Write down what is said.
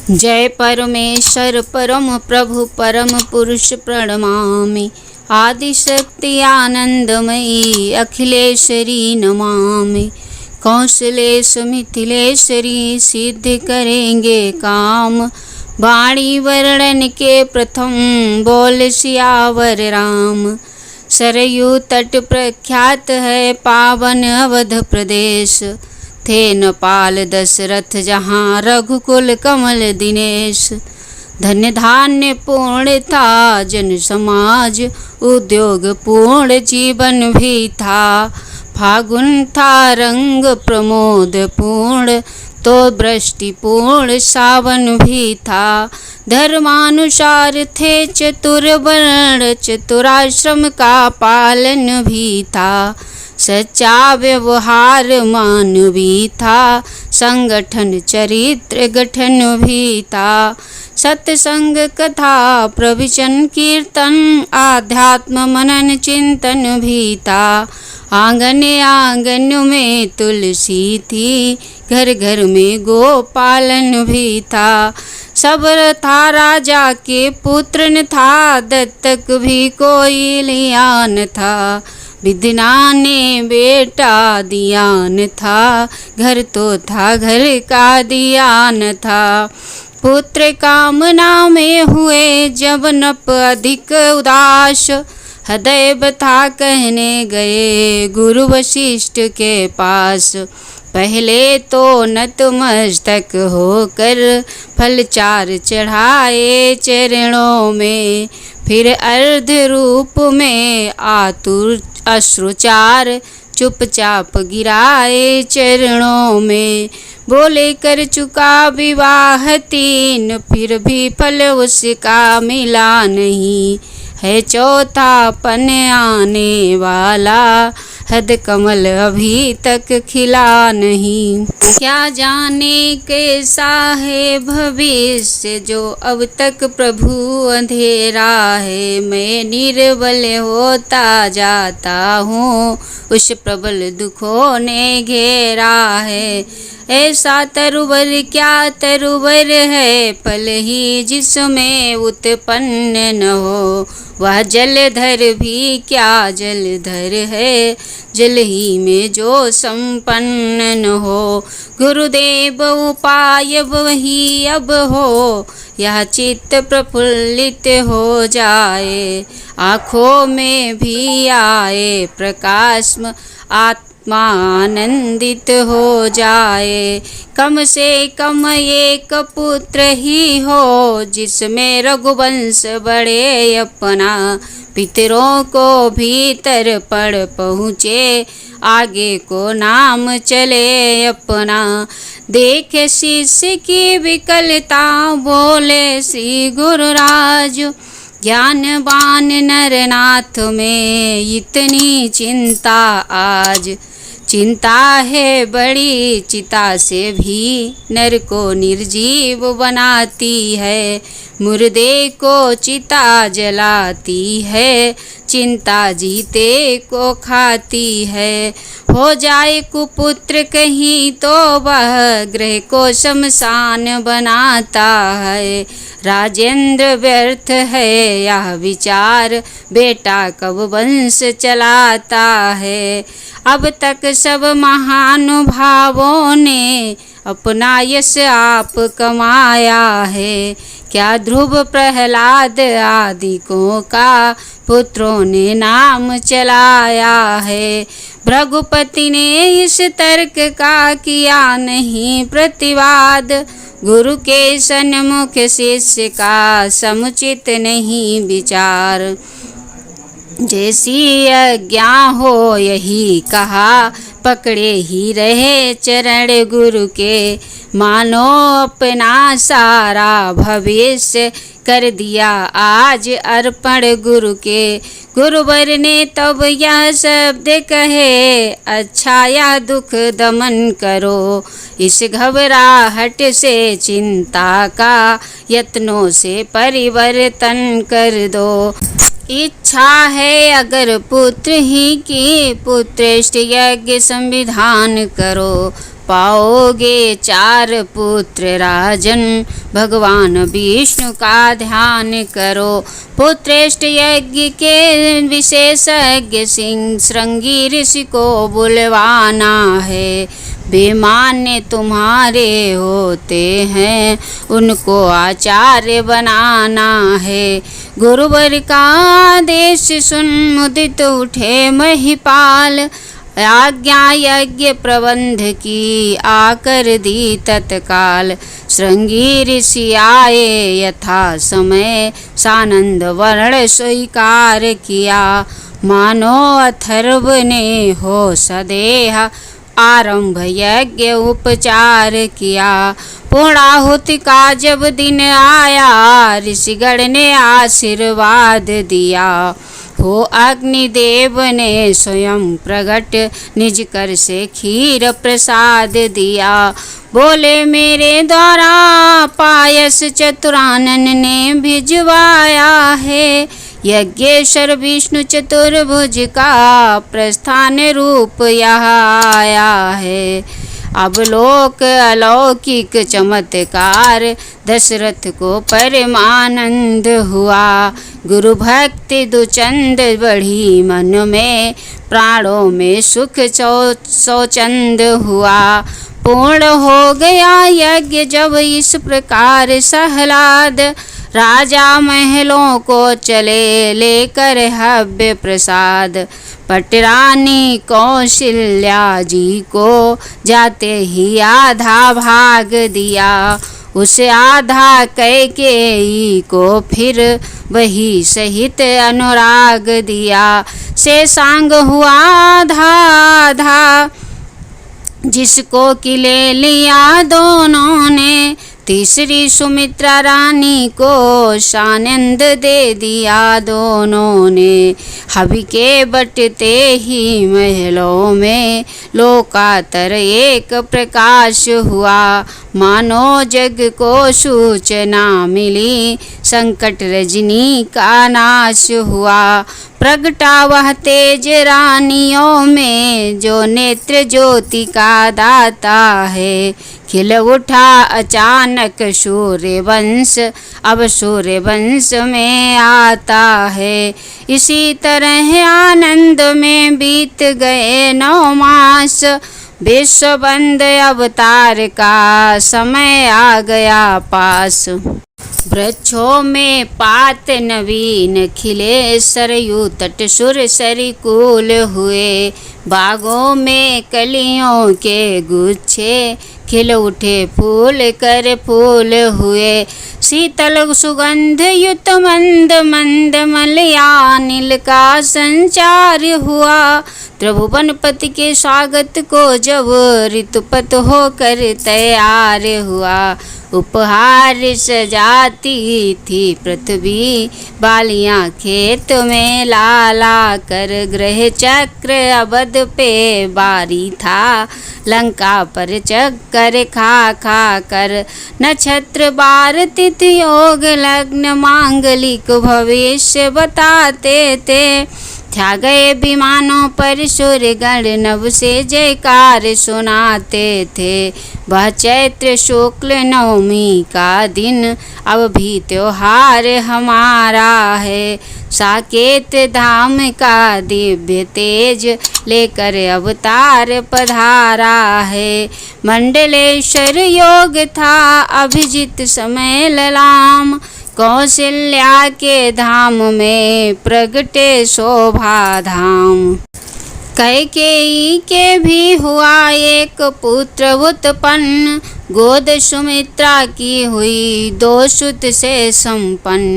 जय परमेश्वर परम प्रभु परम पुरुष प्रणमामि। आदिशक्ति आनंदमयी अखिलेश्वरी नमामि। कौशलेश मिथिलेश्वरी सिद्ध करेंगे काम। वाणी वर्णन के प्रथम बोल सियावर राम। सरयू तट प्रख्यात है पावन अवध प्रदेश। थे नेपाल दशरथ जहाँ रघुकुल कमल दिनेश। धन्य धान्य पूर्ण था जन समाज उद्योग पूर्ण जीवन भी था। फागुन था रंग प्रमोद पूर्ण तो वृष्टि पूर्ण सावन भी था। धर्मानुसार थे चतुर वर्ण चतुराश्रम का पालन भी था। सच्चा व्यवहार मानवी था संगठन चरित्र गठन भी था। सत्संग कथा प्रवचन कीर्तन आध्यात्म मनन चिंतन भी था। आंगन आंगन में तुलसी थी घर घर में गोपालन भी था। सबर था राजा के पुत्र न था दत्तक भी कोई लिया न था। विधना ने बेटा दिया न था घर तो था घर का दिया न था। पुत्र कामना में हुए जब नप अधिक उदास हृदय बता कहने गए गुरु वशिष्ठ के पास। पहले तो नतमस्तक होकर फल चार चढ़ाए चरणों में। फिर अर्ध रूप में आतुर अश्रुचार चुपचाप गिराए चरणों में। बोले कर चुका विवाह तीन फिर भी फल उसका मिला नहीं। है चौथा पन आने वाला हद कमल अभी तक खिला नहीं। क्या जाने कैसा है भविष्य जो अब तक प्रभु अंधेरा है। मैं निर्बल होता जाता हूँ उस प्रबल दुखों ने घेरा है। ऐसा तरुवर क्या तरुवर है फल ही जिसमें उत्पन्न न हो। वह जलधर भी क्या जलधर है जल ही में जो संपन्न न हो। गुरुदेव उपाय वही अब हो यह चित्त प्रफुल्लित हो जाए। आँखों में भी आए प्रकाश आनंदित हो जाए। कम से कम एक पुत्र ही हो जिसमें रघुवंश बढ़े अपना। पितरों को भीतर पड़ पहुँचे आगे को नाम चले अपना। देख शिष्य की विकलता बोले श्री गुरुराज। ज्ञानवान नरनाथ में इतनी चिंता आज। चिंता है बड़ी चिता से भी नर को निर्जीव बनाती है। मुर्दे को चिता जलाती है चिंता जीते को खाती है। हो जाए कुपुत्र कहीं तो वह गृह को शमशान बनाता है। राजेंद्र व्यर्थ है यह विचार बेटा कब वंश चलाता है। अब तक सब महानुभावों ने अपना यश आप कमाया है। क्या ध्रुव प्रहलाद आदिकों का पुत्रों ने नाम चलाया है। भृगुपति ने इस तर्क का किया नहीं प्रतिवाद। गुरु के सन्मुख शिष्य का समुचित नहीं विचार। जैसी आज्ञा हो यही कहा पकड़े ही रहे चरण गुरु के। मानो अपना सारा भविष्य कर दिया आज अर्पण गुरु के। गुरुवर ने तब यह शब्द कहे अच्छा या दुख दमन करो। इस घबराहट से चिंता का यत्नों से परिवर्तन कर दो। इच्छा है अगर पुत्र ही की पुत्रेष्ट यज्ञ संविधान करो। पाओगे 4 पुत्र राजन। भगवान विष्णु का ध्यान करो, पुत्रेष्ठ यज्ञ के विशेषज्ञ सिंह श्रृंगी ऋषि को बुलवाना है। बेमान्य तुम्हारे होते हैं, उनको आचार्य बनाना है। गुरुवर का आदेश सुन मुदित उठे महिपाल, आज्ञा यज्ञ प्रबंध की आकर दी तत्काल। श्रृंगी ऋषि आए यथा समय, सानंद वर्ण स्वीकार किया। मानो अथर्व ने हो सदेह, आरंभ यज्ञ उपचार किया। पूर्णाहुति का जब दिन आया, ऋषिगण ने आशीर्वाद दिया। हो अग्निदेव ने स्वयं प्रगट, निज कर से खीर प्रसाद दिया। बोले मेरे द्वारा पायस चतुरानन ने भिजवाया है। यज्ञेश्वर विष्णु चतुर्भुज का प्रस्थान रूप यहाँ आया है। अब लोक अलौकिक चमत्कार, दशरथ को परमानंद हुआ। गुरु भक्ति दुचंद बढ़ी मन में, प्राणों में सुख सौचंद हुआ। पूर्ण हो गया यज्ञ जब इस प्रकार सहलाद, राजा महलों को चले लेकर हव्य प्रसाद। पटरानी कौशल्या जी को जाते ही आधा भाग दिया, उसे आधा कैकेयी को फिर वही सहित अनुराग दिया। शेषांग हुआ आधा आधा, जिसको कि ले लिया दोनों ने। तीसरी सुमित्रा रानी को सानंद दे दिया दोनों ने। हवि के बटते ही महलों में, लोकातर एक प्रकाश हुआ। मानो जग को सूचना मिली, संकट रजनी का नाश हुआ। प्रगटा वह तेज रानियों में, जो नेत्र ज्योति का दाता है। खिल उठा अचानक सूर्य वंश, अब सूर्य वंश में आता है। इसी तरह आनंद में बीत गए 9 मास, विश्वबंद अवतार का समय आ गया पास। वृक्षों में पात नवीन खिले, सरयू तट सुर सरिकुल हुए। बागों में कलियों के गुच्छे, खिल उठे फूल कर फूल हुए। शीतल सुगंध युत मंद मंद मलयानिल का संचार हुआ। त्रिभुवनपति के स्वागत को जब ऋतुपत होकर तैयार हुआ। उपहार सजाती थी पृथ्वी, बालियां खेत में ला ला कर। ग्रह चक्र अवध पे बारी था, लंका पर चक्कर खा खा कर। नक्षत्र बार तिथि योग लग्न, मांगलिक भविष्य बताते थे। छा गए विमानों पर सूर्यगण, नभ से जयकार सुनाते थे। वह चैत्र शुक्ल नवमी का दिन, अब भी त्योहार हमारा है। साकेत धाम का दिव्य तेज, लेकर अवतार पधारा है। मंडलेश्वर योग था अभिजित समय ललाम, कौशल्या के धाम में प्रगटे शोभा धाम। कैकेयी के भी हुआ एक पुत्र उत्पन्न, गोद सुमित्रा की हुई 2 सुत से संपन्न।